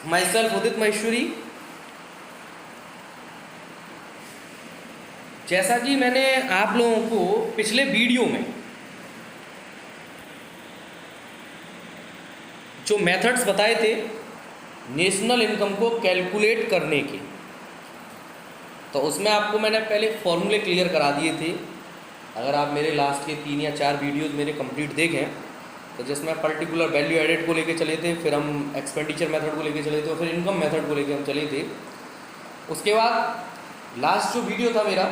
My self उदित महेश्वरी। जैसा कि मैंने आप लोगों को पिछले वीडियो में जो मेथड्स बताए थे नेशनल इनकम को कैलकुलेट करने के, तो उसमें आपको मैंने पहले फॉर्मूले क्लियर करा दिए थे। अगर आप मेरे लास्ट के 3 या 4 वीडियोज़ मेरे कंप्लीट देखें तो जिसमें पर्टिकुलर वैल्यू एडेड को लेके चले थे, फिर हम एक्सपेंडिचर मेथड को लेके चले थे और फिर इनकम मेथड को लेके हम चले थे। उसके बाद लास्ट जो वीडियो था मेरा,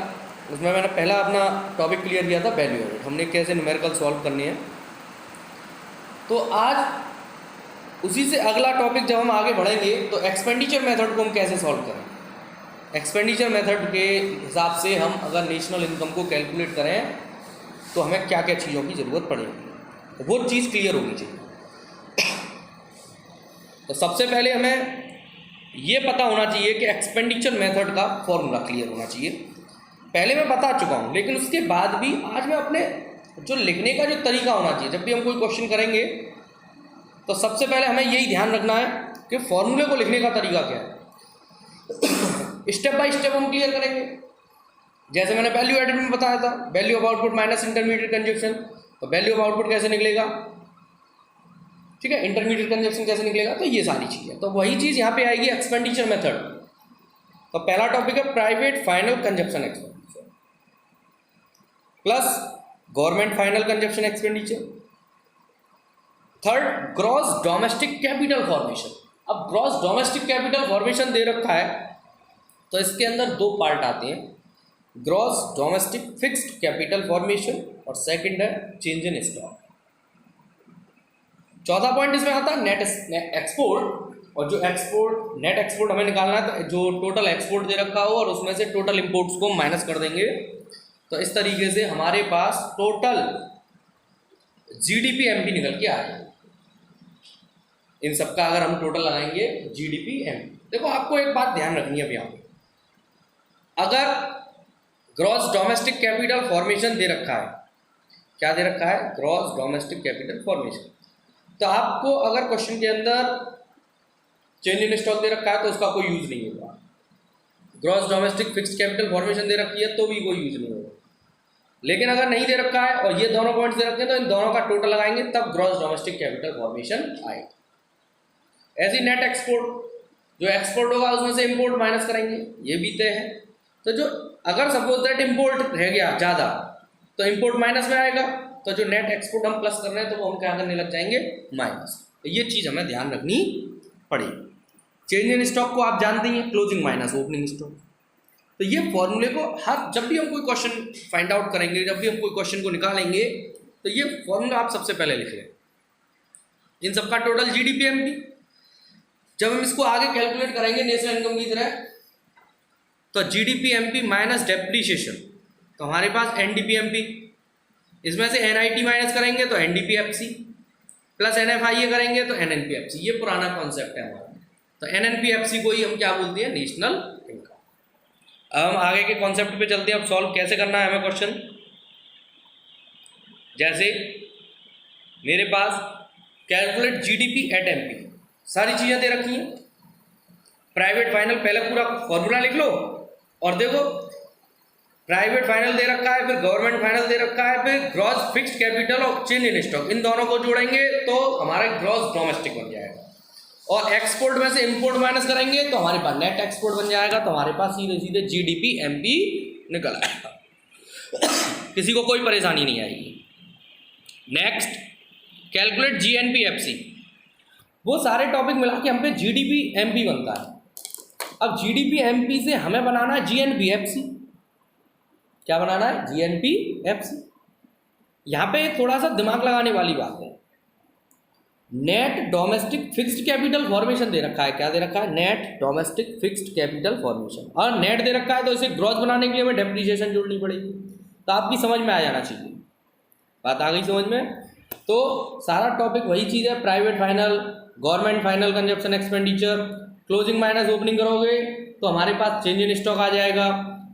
उसमें मैंने पहला अपना टॉपिक क्लियर किया था वैल्यू एडेड, हमने कैसे न्यूमेरिकल सॉल्व करने हैं। तो आज उसी से अगला टॉपिक जब हम आगे बढ़ेंगे तो एक्सपेंडिचर मेथड को हम कैसे सॉल्व करें। एक्सपेंडिचर मेथड के हिसाब से हम अगर नेशनल इनकम को कैलकुलेट करें तो हमें क्या क्या चीज़ों की ज़रूरत पड़ेगी, तो वो चीज़ क्लियर होनी चाहिए। तो सबसे पहले हमें ये पता होना चाहिए कि एक्सपेंडिचर मेथड का फॉर्मूला क्लियर होना चाहिए। पहले मैं बता चुका हूँ, लेकिन उसके बाद भी आज मैं अपने जो लिखने का जो तरीका होना चाहिए, जब भी हम कोई क्वेश्चन करेंगे तो सबसे पहले हमें यही ध्यान रखना है कि फॉर्मूले को लिखने का तरीका क्या है। स्टेप बाय स्टेप हम क्लियर करेंगे। जैसे मैंने वैल्यू एडेड में बताया था, value of output minus intermediate consumption, तो वैल्यू ऑफ आउटपुट कैसे निकलेगा, ठीक है, इंटरमीडिएट कंजप्शन कैसे निकलेगा, तो ये सारी चीज़ें। तो वही चीज़ यहाँ पे आएगी एक्सपेंडिचर मेथड। तो पहला टॉपिक है private final consumption expenditure plus government final consumption expenditure. Third, gross domestic capital formation. अब ग्रॉस डोमेस्टिक कैपिटल फॉर्मेशन दे रखा है तो इसके अंदर 2 पार्ट आते हैं, gross domestic fixed capital formation और सेकंड है चेंज इन स्टॉक। चौथा पॉइंट इसमें आता है नेट एक्सपोर्ट, और जो एक्सपोर्ट नेट एक्सपोर्ट हमें निकालना है तो जो टोटल एक्सपोर्ट दे रखा हो और उसमें से टोटल इंपोर्ट्स को माइनस कर देंगे, तो इस तरीके से हमारे पास टोटल जीडीपी एमपी निकल के आएगा। इन सबका अगर हम टोटल लगाएंगे जीडीपी एमपी। देखो आपको एक बात ध्यान रखनी है, यहाँ पे अगर ग्रॉस डोमेस्टिक कैपिटल फॉर्मेशन दे रखा है, क्या दे रखा है, ग्रॉस डोमेस्टिक कैपिटल फॉर्मेशन, तो आपको अगर क्वेश्चन के अंदर चेंज इन स्टॉक दे रखा है तो उसका कोई यूज नहीं होगा। Gross domestic fixed capital formation दे रखी है तो भी कोई यूज नहीं होगा। लेकिन अगर नहीं दे रखा है और ये दोनों पॉइंट्स दे रखे हैं तो इन दोनों का टोटल लगाएंगे तब ग्रॉस डोमेस्टिक कैपिटल फॉर्मेशन आएगा। ऐसी नेट एक्सपोर्ट, जो एक्सपोर्ट होगा उसमें से इंपोर्ट माइनस करेंगे, ये भी तय है। तो जो अगर सपोज दैट इंपोर्ट रह गया ज़्यादा तो इंपोर्ट माइनस में आएगा, तो जो नेट एक्सपोर्ट हम प्लस कर रहे हैं तो वो हम क्या करने लग जाएंगे, माइनस। तो ये चीज़ हमें ध्यान रखनी पड़ेगी। चेंज इन स्टॉक को आप जानते हैं, क्लोजिंग माइनस ओपनिंग स्टॉक। तो ये फॉर्मूले को हर जब भी हम कोई क्वेश्चन फाइंड आउट करेंगे, जब भी हम कोई क्वेश्चन को निकालेंगे, तो ये फॉर्मूला आप सबसे पहले लिख लें। इन सबका टोटल जीडीपी एमपी, जब हम इसको आगे कैलकुलेट करेंगे नेशनल इनकम की तरह, तो जीडीपी एमपी माइनस डेप्रीशिएशन, तो हमारे पास एनडीपी एमपी, इसमें से एनआईटी माइनस करेंगे तो एनडीपी एफसी, प्लस एनएफआईए करेंगे तो एनएनपी एफसी। ये पुराना कॉन्सेप्ट है हमारा। तो एनएनपी एफसी को ही हम क्या बोलते हैं, नेशनल इनकम। अब हम आगे के कॉन्सेप्ट पे चलते हैं। अब सॉल्व कैसे करना है हमें क्वेश्चन। जैसे मेरे पास कैलकुलेट जीडीपी एट एमपी, सारी चीज़ें दे रखी हैं। प्राइवेट फाइनल, पहले पूरा फॉर्मूला लिख लो और देखो प्राइवेट फाइनल दे रखा है, फिर गवर्नमेंट फाइनल दे रखा है, फिर ग्रॉस फिक्स्ड कैपिटल और चेंज इन स्टॉक, इन दोनों को जोड़ेंगे तो हमारा ग्रॉस डोमेस्टिक बन जाएगा। और एक्सपोर्ट में से इंपोर्ट माइनस करेंगे तो हमारे पास नेट एक्सपोर्ट बन जाएगा। तो हमारे पास सीधे सीधे जीडीपी एमपी निकल आएगा। किसी को कोई परेशानी नहीं आएगी। Next, calculate GNP FC. वो सारे टॉपिक मिला के हम पे जीडीपी एमपी बनता है। अब जीडीपी एमपी से हमें बनाना है जीएनपी एफसी। क्या बनाना है, जीएनपी एफसी। यहाँ पे थोड़ा सा दिमाग लगाने वाली बात है। Net domestic fixed capital formation दे रखा है, क्या दे रखा है, net domestic fixed capital formation, और नेट दे रखा है तो इसे ग्रॉस बनाने के लिए हमें डेप्रीशिएशन जोड़नी पड़ेगी। तो आपकी समझ में आ जाना चाहिए, बात आ गई समझ में। तो सारा टॉपिक वही चीज़ है, private final, government final consumption expenditure, closing minus opening करोगे तो हमारे पास चेंज इन स्टॉक आ जाएगा।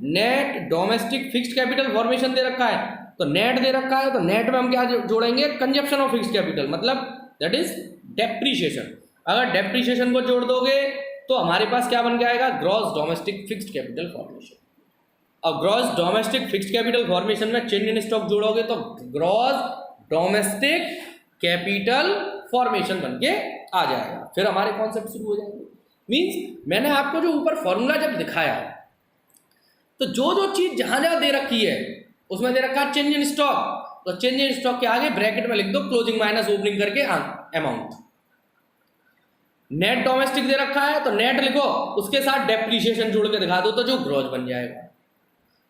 Net domestic fixed capital formation दे रखा है तो नेट दे रखा है, तो नेट में हम क्या जोड़ेंगे, कंजप्शन ऑफ फिक्स्ड कैपिटल, मतलब दैट इज डेप्रीशिएशन। अगर डेप्रिसिएशन को जोड़ दोगे तो हमारे पास क्या बन जाएगा, gross domestic fixed capital formation. अब gross domestic fixed capital formation में चेंज इन स्टॉक जोड़ोगे तो ग्रॉस डोमेस्टिक कैपिटल फॉर्मेशन बन के आ जाएगा। फिर हमारे कॉन्सेप्ट शुरू हो जाएंगे। मीन्स मैंने आपको जो ऊपर फॉर्मूला जब दिखाया तो जो चीज जहां जहां दे रखी है उसमें दे रखा है चेंज इन स्टॉक, तो चेंज इन स्टॉक के आगे ब्रैकेट में लिख दो क्लोजिंग माइनस ओपनिंग करके अमाउंट। नेट डोमेस्टिक दे रखा है तो नेट लिखो, उसके साथ डेप्रिसिएशन जोड़ के दिखा दो तो जो ग्रॉस बन जाएगा।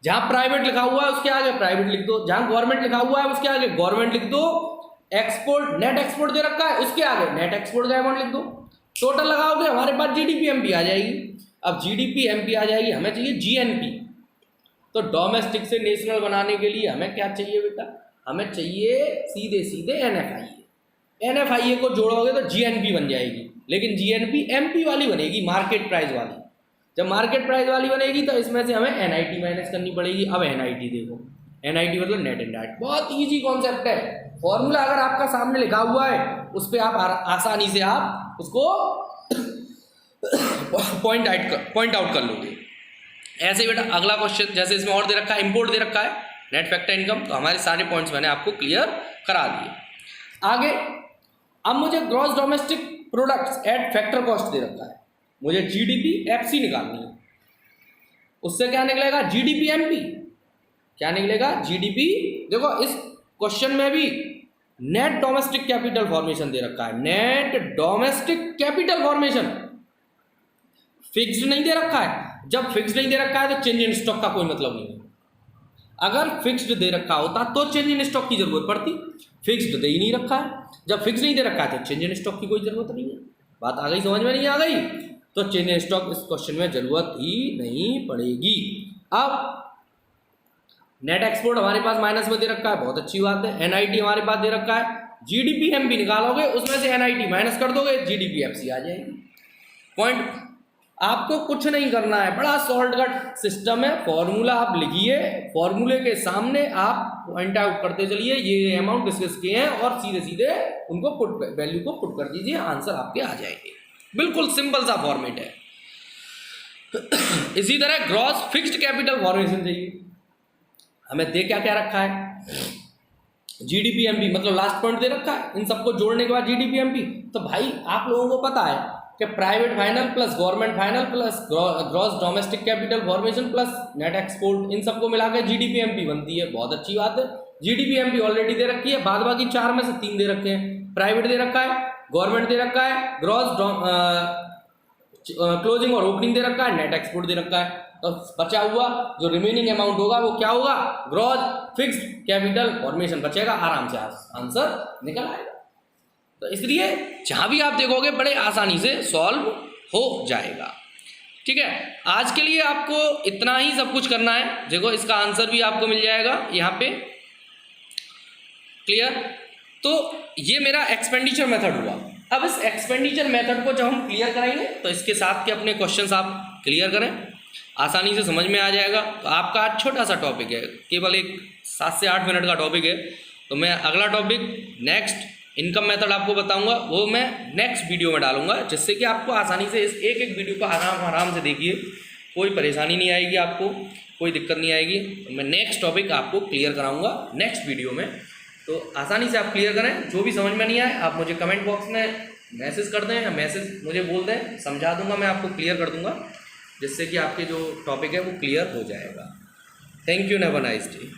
जहां प्राइवेट लिखा हुआ है उसके आगे प्राइवेट लिख दो, जहां गवर्नमेंट लिखा हुआ है उसके आगे गवर्नमेंट लिख दो। एक्सपोर्ट नेट एक्सपोर्ट दे रखा है उसके आगे नेट एक्सपोर्ट का अमाउंट लिख दो। टोटल लगाओगे हमारे पास जीडीपी एमपी आ जाएगी। अब जीडीपी एमपी आ जाएगी, हमें चाहिए जीएनपी। तो डोमेस्टिक से नेशनल बनाने के लिए हमें क्या चाहिए बेटा, हमें चाहिए सीधे सीधे एनएफआईए। एनएफआईए को जोड़ोगे तो जीएनपी बन जाएगी, लेकिन जीएनपी एमपी वाली बनेगी, मार्केट प्राइस वाली। जब मार्केट प्राइस वाली बनेगी तो इसमें से हमें एनआईटी माइनस करनी पड़ेगी। अब एनआईटी देखो, एनआईटी मतलब नेट इनडायरेक्ट, बहुत इजी कॉन्सेप्ट है। फॉर्मूला अगर आपका सामने लिखा हुआ है उस पर आप आसानी से आप उसको पॉइंट आउट कर लोगे। ऐसे ही बेटा अगला क्वेश्चन, जैसे इसमें और दे रखा है इंपोर्ट दे रखा है नेट फैक्टर इनकम, तो हमारे सारे पॉइंट्स मैंने आपको क्लियर करा दिए। आगे अब मुझे gross domestic products at factor cost दे रखा है, मुझे जीडीपी एफसी निकालनी है। उससे क्या निकलेगा, जीडीपी एमपी। क्या निकलेगा, जीडीपी। देखो इस क्वेश्चन में भी नेट डोमेस्टिक कैपिटल फॉर्मेशन दे रखा है, net domestic capital formation fixed नहीं दे रखा है। जब फिक्स्ड नहीं दे रखा है तो चेंज इन स्टॉक का कोई मतलब नहीं है। अगर फिक्स्ड दे रखा होता तो चेंज इन स्टॉक की जरूरत पड़ती, फिक्स्ड दे ही नहीं रखा है। जब फिक्स नहीं दे रखा है तो चेंज इन स्टॉक की कोई जरूरत नहीं है। बात आ गई, समझ में नहीं आ गई? तो चेंज इन स्टॉक इस क्वेश्चन में जरूरत ही नहीं पड़ेगी। अब नेट एक्सपोर्ट हमारे पास माइनस में दे रखा है, बहुत अच्छी बात है। एनआईटी हमारे पास दे रखा है, जीडीपी एमपी निकालोगे उसमें से एनआईटी माइनस कर दोगे, जीडीपी एफसी आ जाएगी। पॉइंट, आपको कुछ नहीं करना है, बड़ा शॉर्टकट सिस्टम है। फॉर्मूला आप लिखिए, फॉर्मूले के सामने आप पॉइंट आउट करते चलिए, ये अमाउंट डिस्कस किए हैं और सीधे सीधे उनको पुट वैल्यू को पुट कर दीजिए, आंसर आपके आ जाएंगे। बिल्कुल सिंपल सा फॉर्मेट है। इसी तरह ग्रॉस फिक्स्ड कैपिटल फॉर्मेशन चाहिए, हमें दे क्या क्या रखा है, जीडीपी एमपी, मतलब लास्ट पॉइंट दे रखा है। इन सबको जोड़ने के बाद जीडीपी एमपी, तो भाई आप लोगों को पता है कि private final plus government final plus gross domestic capital formation plus net export, इन सबको मिला के जीडीपी एमपी बनती है। बहुत अच्छी बात है। जीडीपी एमपी ऑलरेडी दे रखी है, बाद बाकी 4 में से 3 दे रखे हैं। प्राइवेट दे रखा है, गवर्नमेंट दे रखा है, ग्रॉस क्लोजिंग और ओपनिंग दे रखा है, नेट एक्सपोर्ट दे रखा है। तो बचा हुआ जो रिमेनिंग अमाउंट होगा वो क्या होगा, ग्रॉस फिक्स्ड कैपिटल फॉर्मेशन बचेगा, आराम से आंसर निकल आएगा। तो इसलिए जहां भी आप देखोगे बड़े आसानी से सॉल्व हो जाएगा। ठीक है, आज के लिए आपको इतना ही सब कुछ करना है। देखो इसका आंसर भी आपको मिल जाएगा यहाँ पे, क्लियर। तो ये मेरा एक्सपेंडिचर मेथड हुआ। अब इस एक्सपेंडिचर मेथड को जब हम क्लियर करेंगे तो इसके साथ के अपने क्वेश्चंस आप क्लियर करें, आसानी से समझ में आ जाएगा। तो आपका आज छोटा सा टॉपिक है, केवल एक 7 से 8 मिनट का टॉपिक है। तो मैं अगला टॉपिक नेक्स्ट इनकम मेथड आपको बताऊंगा, वो मैं नेक्स्ट वीडियो में डालूंगा, जिससे कि आपको आसानी से इस एक वीडियो को आराम से देखिए, कोई परेशानी नहीं आएगी, आपको कोई दिक्कत नहीं आएगी। तो मैं नेक्स्ट टॉपिक आपको क्लियर कराऊंगा नेक्स्ट वीडियो में। तो आसानी से आप क्लियर करें, जो भी समझ में नहीं आए आप मुझे कमेंट बॉक्स में मैसेज कर दें या मैसेज मुझे बोल दें, समझा दूंगा, मैं आपको क्लियर कर दूंगा, जिससे कि आपके जो टॉपिक है वो क्लियर हो जाएगा। Thank you, have a nice day.